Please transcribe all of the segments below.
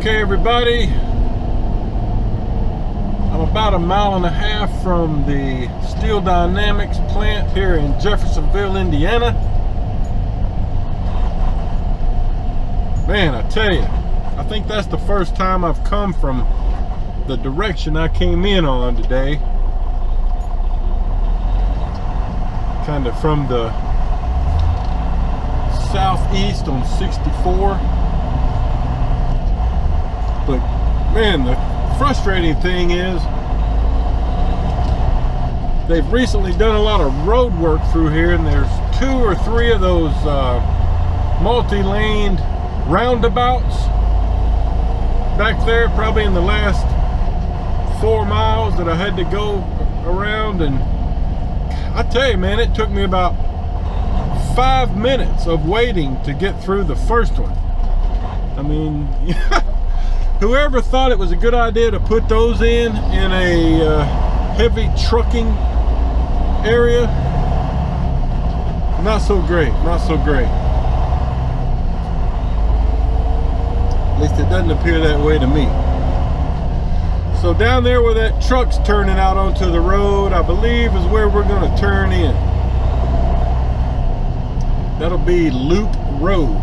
Okay, everybody, I'm about 1.5 miles from the Steel Dynamics plant here in Jeffersonville, Indiana. Man, I tell you, I think that's the first time I've come from the direction I came in on today. Kind of from the southeast on 64. But man, the frustrating thing is they've recently done a lot of road work through here, and there's 2 or 3 of those multi-laned roundabouts back there, probably in the last 4 miles that I had to go around. And I tell you, man, it took me about 5 minutes of waiting to get through the first one. I mean, whoever thought it was a good idea to put those in a heavy trucking area, not so great, not so great. At least it doesn't appear that way to me. So down there where that truck's turning out onto the road, I believe is where we're going to turn in. That'll be Loop Road.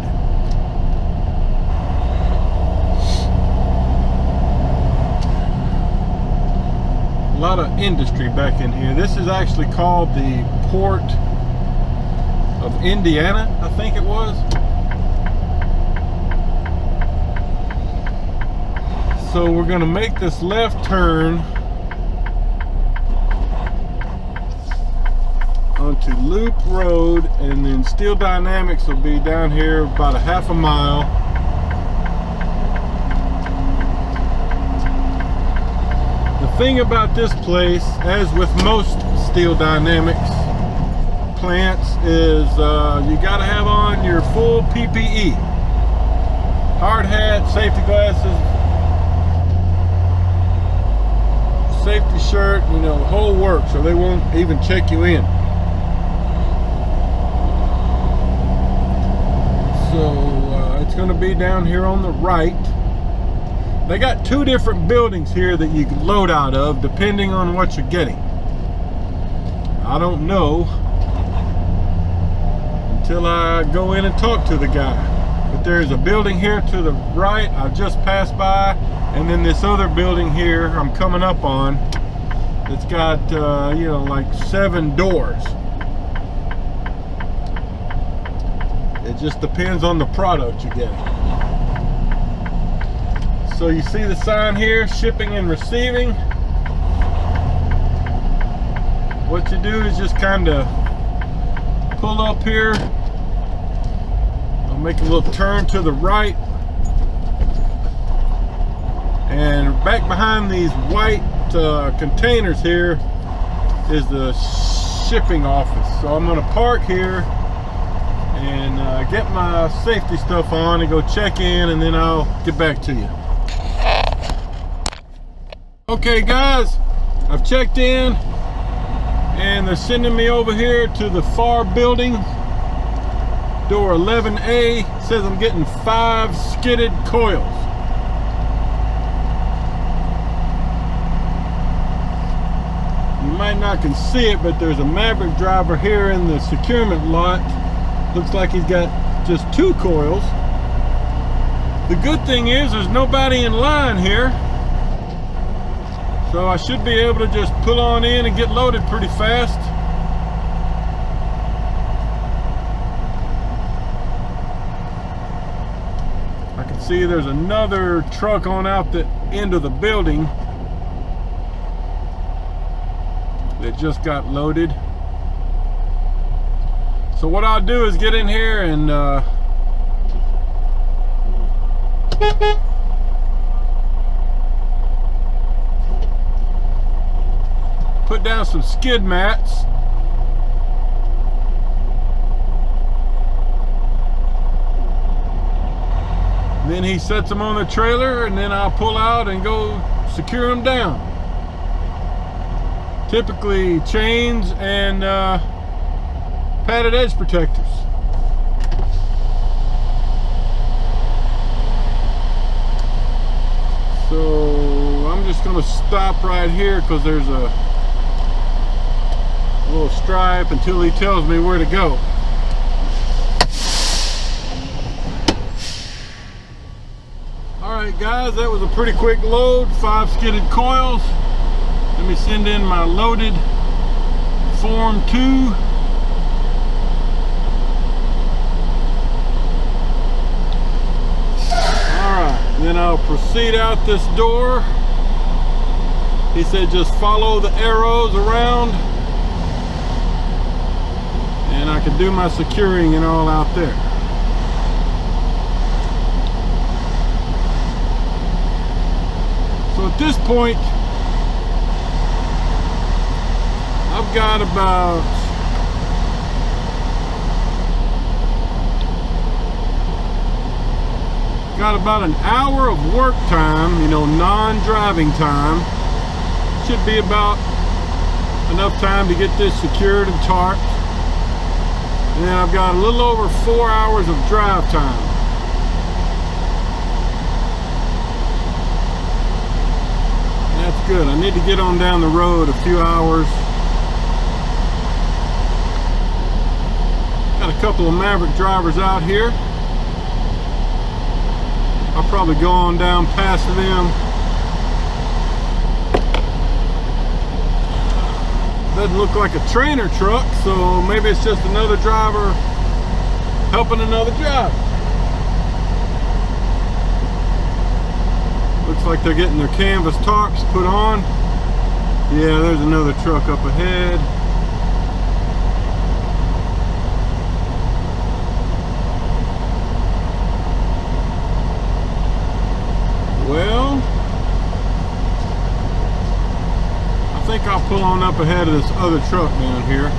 A lot of industry back in here. This is actually called the Port of Indiana, I think it was. So we're going to make this left turn onto Loop Road, and then Steel Dynamics will be down here about 1/2 mile. The thing about this place, as with most Steel Dynamics plants, is you got to have on your full PPE. Hard hat, safety glasses, safety shirt, you know, the whole works, or they won't even check you in. So it's going to be down here on the right. They got 2 different buildings here that you can load out of depending on what you're getting. I don't know until I go in and talk to the guy. But there's a building here to the right I just passed by, and then this other building here I'm coming up on that's got you know, like 7 doors. It just depends on the product you're getting. So you see the sign here, shipping and receiving. What you do is just kind of pull up here. I'll make a little turn to the right. And back behind these white containers here is the shipping office. So I'm going to park here and get my safety stuff on and go check in, and then I'll get back to you. Okay guys, I've checked in and they're sending me over here to the far building, door 11A. It says I'm getting 5 skidded coils. You might not can see it, but there's a Maverick driver here in the securement lot. Looks like he's got just 2 coils. The good thing is there's nobody in line here, so I should be able to just pull on in and get loaded pretty fast. I can see there's another truck on out the end of the building that just got loaded. So what I'll do is get in here and put down some skid mats. Then he sets them on the trailer, and then I'll pull out and go secure them down. Typically chains and padded edge protectors. So I'm just gonna stop right here because there's a little stripe until he tells me where to go. Alright guys, that was a pretty quick load. 5 skidded coils. Let me send in my loaded Form 2. Then I'll proceed out this door. He said just follow the arrows around and I can do my securing and all out there. So at this point I've got about an hour of work time, you know, non-driving time. Should be about enough time to get this secured and tarped. And then I've got a little over 4 hours of drive time. And that's good. I need to get on down the road a few hours. Got a couple of Maverick drivers out here. I'll probably go on down past them. Doesn't look like a trailer truck, so maybe it's just another driver helping another driver. Looks like they're getting their canvas tarps put on. Yeah, there's another truck up ahead. Well, I think I'll pull on up ahead of this other truck down here.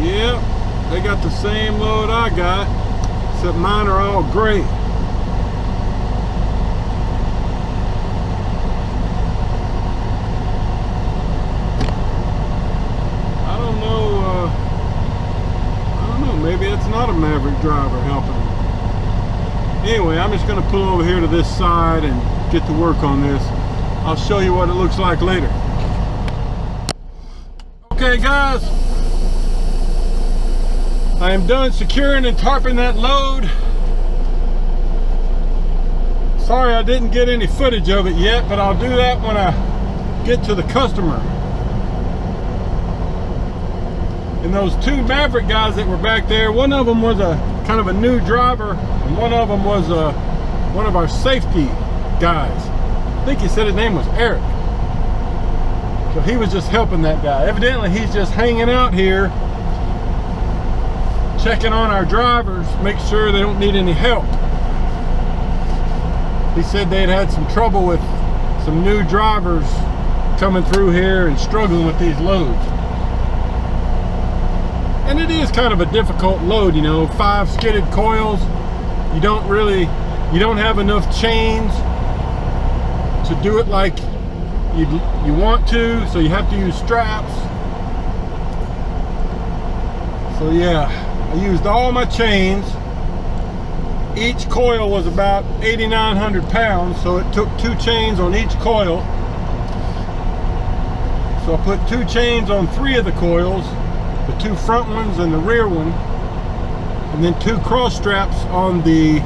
Yep, they got the same load I got, except mine are all gray. Maybe it's not a Maverick driver helping. Anyway, I'm just going to pull over here to this side and get to work on this. I'll show you what it looks like later. Okay guys, I am done securing and tarping that load. Sorry I didn't get any footage of it yet, but I'll do that when I get to the customer. And those 2 Maverick guys that were back there, one of them was a kind of a new driver, and one of them was one of our safety guys. I think he said his name was Eric. So he was just helping that guy. Evidently he's just hanging out here, checking on our drivers, make sure they don't need any help. He said they'd had some trouble with some new drivers coming through here and struggling with these loads. And it is kind of a difficult load, you know, 5 skidded coils. You don't have enough chains to do it like you want to, so you have to use straps. So yeah, I used all my chains. Each coil was about 8,900 pounds, so it took 2 chains on each coil. So I put 2 chains on 3 of the coils, the 2 front ones and the rear one, and then 2 cross straps on the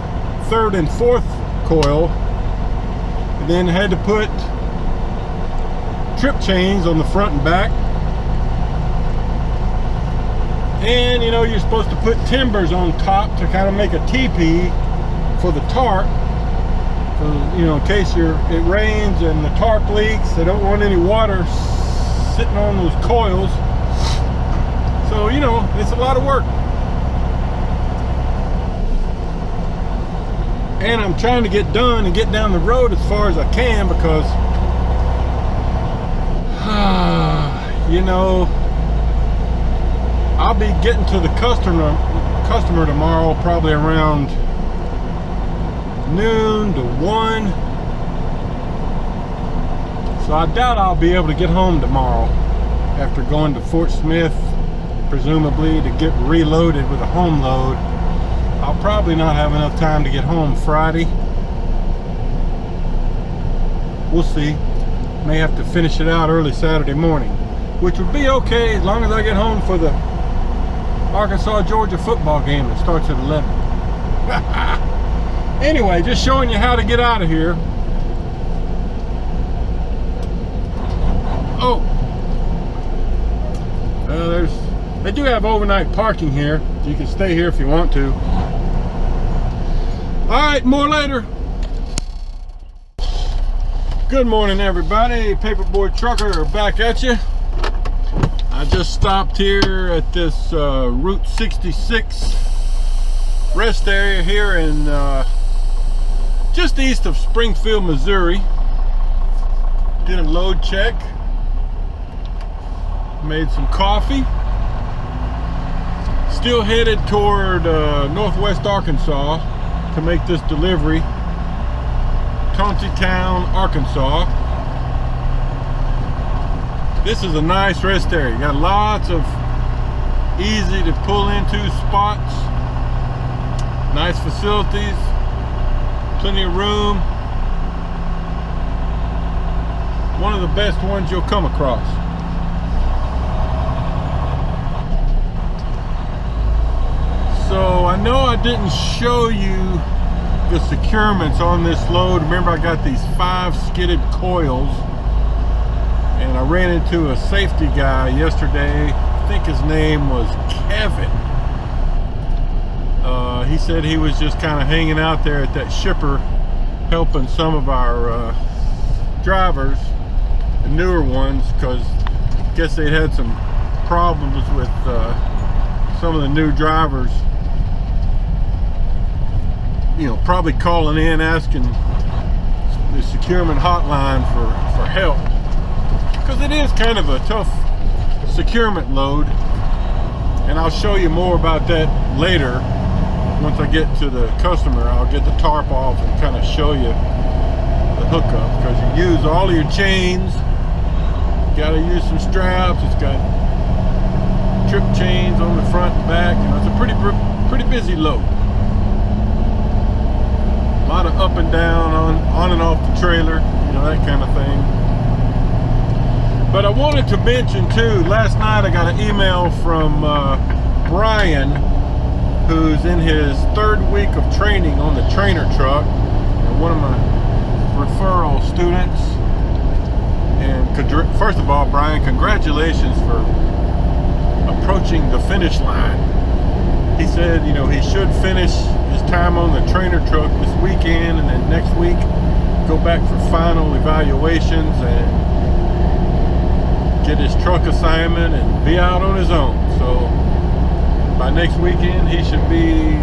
3rd and 4th coil, and then had to put trip chains on the front and back. And you know, you're supposed to put timbers on top to kind of make a teepee for the tarp, you know, in case it rains and the tarp leaks. They don't want any water sitting on those coils. So, you know, it's a lot of work. And I'm trying to get done and get down the road as far as I can because, you know, I'll be getting to the customer tomorrow probably around noon to 1. So I doubt I'll be able to get home tomorrow after going to Fort Smith presumably to get reloaded with a home load. I'll probably not have enough time to get home Friday. We'll see. May have to finish it out early Saturday morning, which would be okay as long as I get home for the Arkansas-Georgia football game that starts at 11. Anyway, just showing you how to get out of here. Oh, they do have overnight parking here. You can stay here if you want to. All right, more later. Good morning, everybody. Paperboard Trucker back at you. I just stopped here at this Route 66 rest area here in just east of Springfield, Missouri. Did a load check. Made some coffee. Still headed toward northwest Arkansas to make this delivery. Town, Arkansas. This is a nice rest area. You got lots of easy to pull into spots. Nice facilities. Plenty of room. One of the best ones you'll come across. So I know I didn't show you the securements on this load. Remember, I got these 5 skidded coils, and I ran into a safety guy yesterday. I think his name was Kevin. He said he was just kind of hanging out there at that shipper, helping some of our drivers, the newer ones, because I guess they'd had some problems with some of the new drivers, you know, probably calling in asking the securement hotline for help, because it is kind of a tough securement load, and I'll show you more about that later. Once I get to the customer, I'll get the tarp off and kind of show you the hookup, because you use all of your chains. You got to use some straps. It's got trip chains on the front and back, and it's a pretty busy load. A lot of up and down, on and off the trailer, you know, that kind of thing. But I wanted to mention too, last night I got an email from Brian, who's in his 3rd week of training on the trainer truck, and one of my referral students. And first of all, Brian, congratulations for approaching the finish line. He said, you know, he should finish his time on the trainer truck this weekend, and then next week go back for final evaluations and get his truck assignment and be out on his own. So by next weekend he should be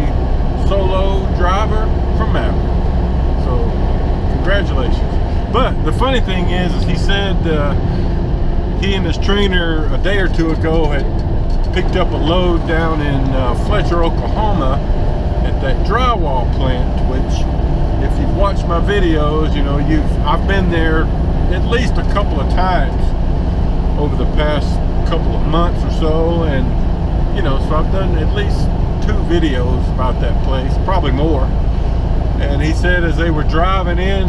solo driver from Maverick. So congratulations. But the funny thing is he said he and his trainer a day or two ago had picked up a load down in Fletcher, Oklahoma at that drywall plant, which if you've watched my videos, you know, I've been there at least a couple of times over the past couple of months or so, and you know, so I've done at least 2 videos about that place, probably more. And he said as they were driving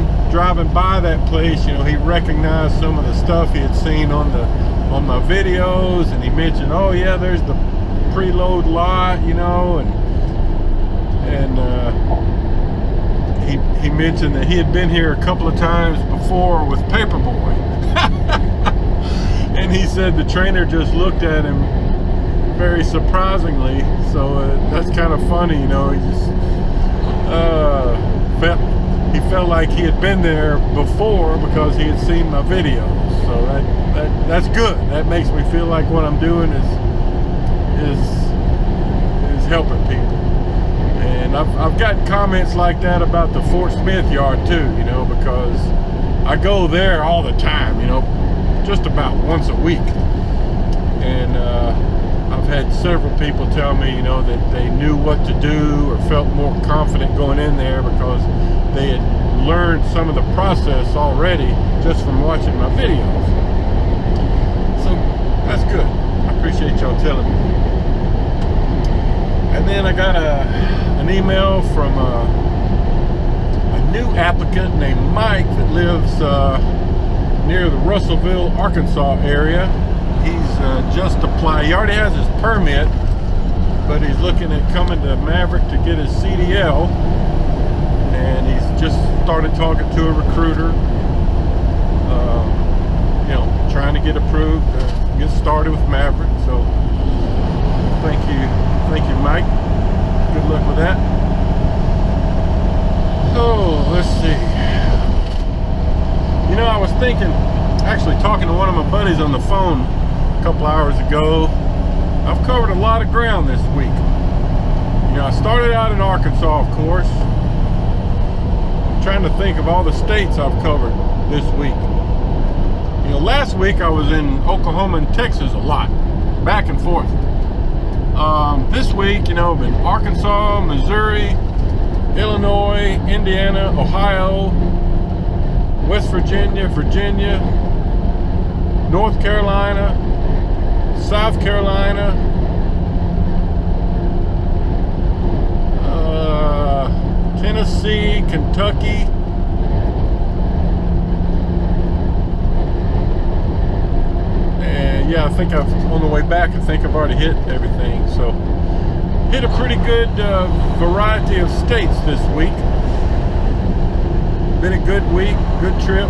by that place, you know, he recognized some of the stuff he had seen on my videos, and he mentioned, oh yeah, there's the preload lot, you know, and he mentioned that he had been here a couple of times before with Paperboy. And he said the trainer just looked at him very surprisingly, so that's kind of funny, you know. He just felt like he had been there before because he had seen my videos. So that's good. That makes me feel like what I'm doing is helping people. And I've gotten comments like that about the Fort Smith yard too, you know, because I go there all the time, you know, just about once a week. And I've had several people tell me, you know, that they knew what to do or felt more confident going in there because they had learned some of the process already just from watching my videos. So that's good. I appreciate y'all telling me. And then I got an email from a new applicant named Mike that lives near the Russellville, Arkansas area. He's just applied. He already has his permit, but he's looking at coming to Maverick to get his CDL. And he's just started talking to a recruiter, you know, trying to get approved, get started with Maverick. So thank you, Mike. Good luck with that. So let's see. You know, I was thinking, actually talking to one of my buddies on the phone a couple hours ago. I've covered a lot of ground this week. You know, I started out in Arkansas, of course. I'm trying to think of all the states I've covered this week. You know, last week I was in Oklahoma and Texas a lot, back and forth. This week, you know, I've been Arkansas, Missouri, Illinois, Indiana, Ohio, West Virginia, North Carolina, South Carolina, Tennessee, Kentucky, and yeah, I think on the way back, I think I've already hit everything. So hit a pretty good variety of states this week. Been a good week, good trip.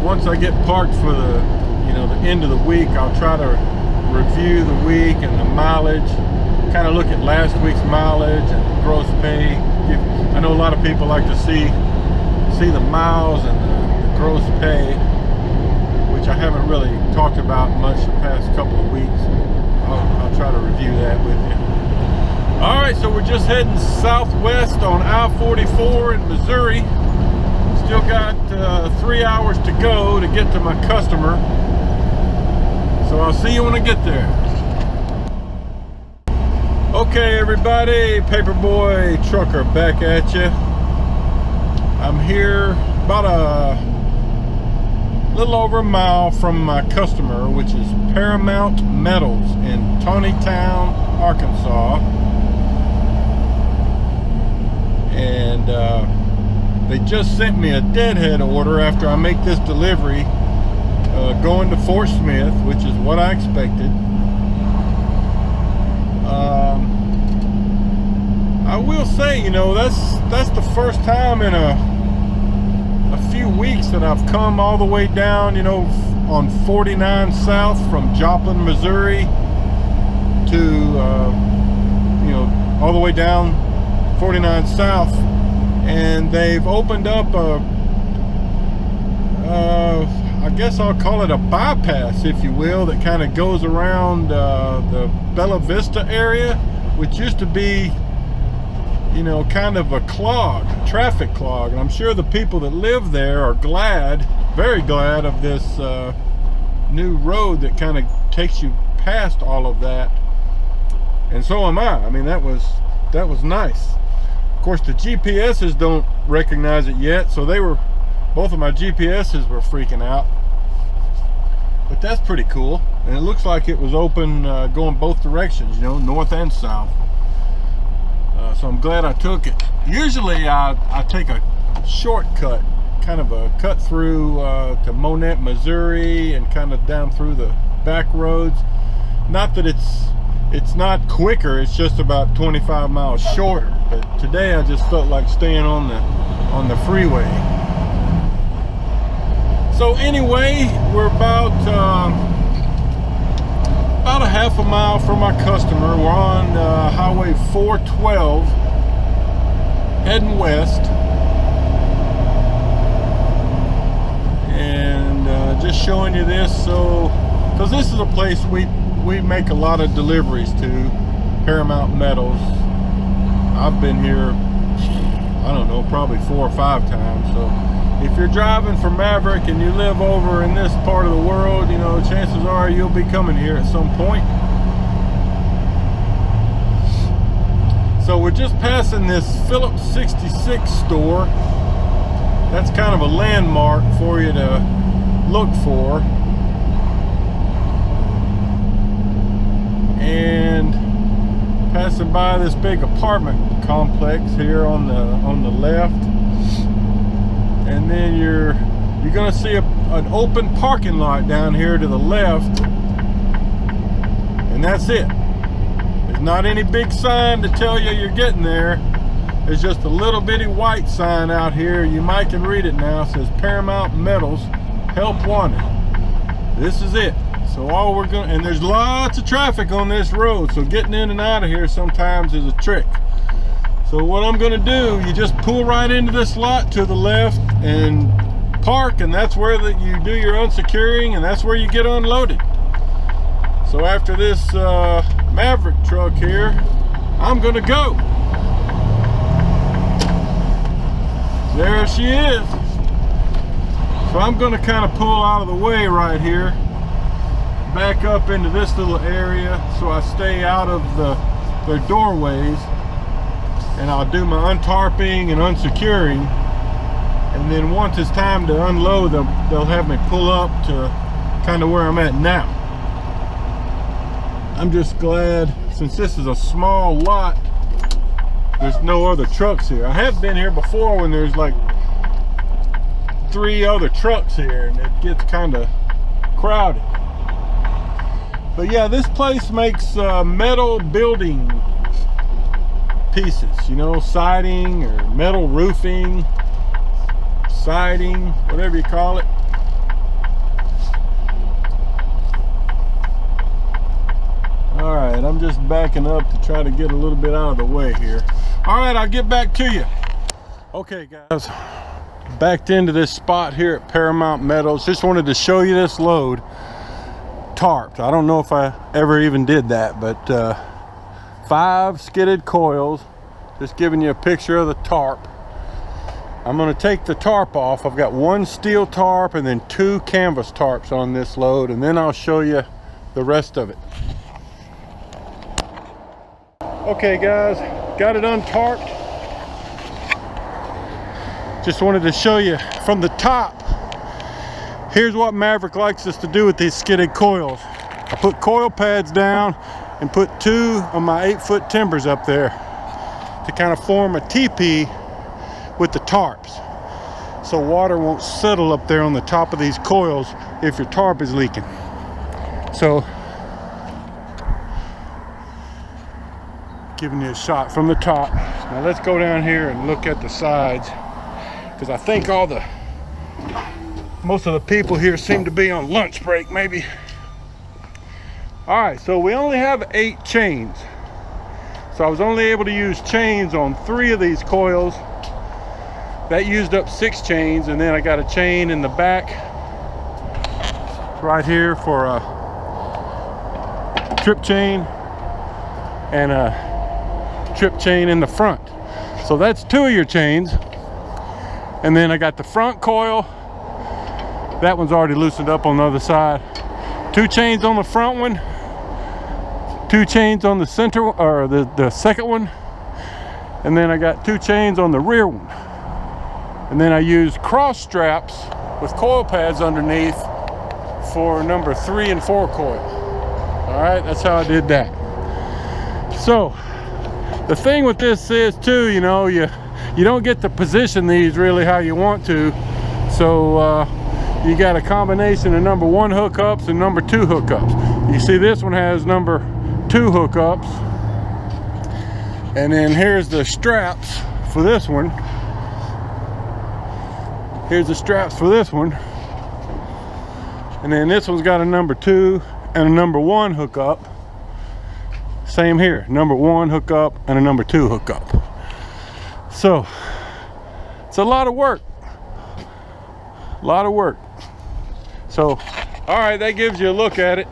Once I get parked for the end of the week, I'll try to review the week and the mileage, kind of look at last week's mileage and gross pay. I know a lot of people like to see the miles and the gross pay, which I haven't really talked about much the past couple of weeks. I'll try to review that with you. All right, so we're just heading southwest on I-44 in Missouri. Still got 3 hours to go to get to my customer. So I'll see you when I get there. Okay, everybody, Paperboy Trucker back at you. I'm here about a little over a mile from my customer, which is Paramount Metals in Tawnytown, Arkansas. And they just sent me a deadhead order after I make this delivery, going to Fort Smith, which is what I expected. I will say, you know, that's the first time in a few weeks that I've come all the way down, you know, on 49 South from Joplin, Missouri to, you know, all the way down 49 South, and they've opened up I guess I'll call it a bypass, if you will, that kind of goes around the Bella Vista area, which used to be, you know, kind of a clog, traffic clog. And I'm sure the people that live there are glad, very glad of this new road that kind of takes you past all of that. And so am I. I mean, that was nice. Of course, the GPSs don't recognize it yet, so both of my GPSs were freaking out. But that's pretty cool. And it looks like it was open going both directions, you know, north and south. So I'm glad I took it. Usually I take a shortcut, kind of a cut through to Monette, Missouri, and kind of down through the back roads. Not that it's not quicker, it's just about 25 miles shorter. But today I just felt like staying on the freeway. So anyway, we're about a half a mile from my customer. We're on Highway 412 heading west, and just showing you this, so because this is a place we make a lot of deliveries to, Paramount Metals. I've been here, I don't know, probably 4 or 5 times. So if you're driving for Maverick and you live over in this part of the world, you know, chances are you'll be coming here at some point. So we're just passing this Phillips 66 store. That's kind of a landmark for you to look for. and passing by this big apartment complex here on the left, and then you're gonna see an open parking lot down here to the left, and that's it. There's not any big sign to tell you you're getting there. There's just a little bitty white sign out here. You might can read it now. It says Paramount Metals, help wanted. This is it. So all we're gonna, and there's lots of traffic on this road, so getting in and out of here sometimes is a trick. So what I'm gonna do, you just pull right into this lot to the left and park, and that's where you do your unsecuring, and that's where you get unloaded. So after this Maverick truck here, I'm gonna go. There she is. So I'm gonna kind of pull out of the way right here, back up into this little area so I stay out of their doorways, and I'll do my untarping and unsecuring, and then once it's time to unload them, they'll have me pull up to kind of where I'm at now. I'm just glad, since this is a small lot, there's no other trucks here. I have been here before when there's like 3 other trucks here, and it gets kind of crowded. But yeah, this place makes metal building pieces, you know, siding or metal roofing, siding, whatever you call it. All right, I'm just backing up to try to get a little bit out of the way here. All right, I'll get back to you. Okay, guys, backed into this spot here at Paramount Metals. Just wanted to show you this load. Tarped. I don't know if I ever even did that, but 5 skidded coils. Just giving you a picture of the tarp. I'm going to take the tarp off. I've got 1 steel tarp and then 2 canvas tarps on this load, and then I'll show you the rest of it. Okay guys, got it untarped. Just wanted to show you from the top. Here's what Maverick likes us to do with these skidded coils. I put coil pads down and put 2 of my 8-foot timbers up there to kind of form a teepee with the tarps, so water won't settle up there on the top of these coils if your tarp is leaking. So giving you a shot from the top. Now let's go down here and look at the sides, because I think most of the people here seem to be on lunch break, maybe. All right, so we only have 8 chains. So I was only able to use chains on 3 of these coils. That used up 6 chains, and then I got a chain in the back right here for a trip chain and a trip chain in the front. So that's 2 of your chains. And then I got the front coil. That one's already loosened up on the other side. 2 chains on the front one, 2 chains on the center, or the second one, and then I got 2 chains on the rear one. And then I used cross straps with coil pads underneath for number 3 and 4 coil. All right, that's how I did that. So the thing with this is too, you know, you don't get to position these really how you want to. So you got a combination of number 1 hookups and number 2 hookups. You see this one has number 2 hookups, and then here's the straps for this one. Here's the straps for this one, and then this one's got a number 2 and a number 1 hookup. Same here, number 1 hookup and a number 2 hookup. So it's a lot of work. A lot of work. So, all right, that gives you a look at it.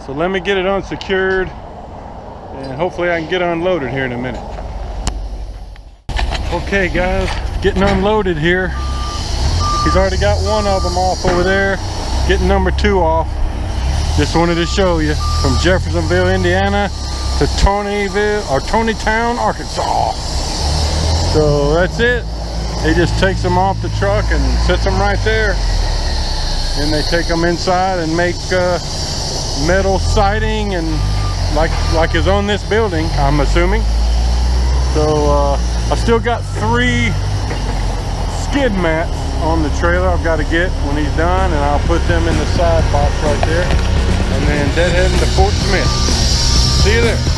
So let me get it unsecured, and hopefully I can get unloaded here in a minute. Okay guys, getting unloaded here. He's already got 1 of them off over there, getting number 2 off. Just wanted to show you from Jeffersonville, Indiana to Tonytown, Arkansas. So that's it. He just takes them off the truck and sets them right there. And they take them inside and make metal siding and like is on this building, I'm assuming. So I've still got 3 skid mats on the trailer I've got to get when he's done, and I'll put them in the side box right there, and then deadheading to Fort Smith. See you there.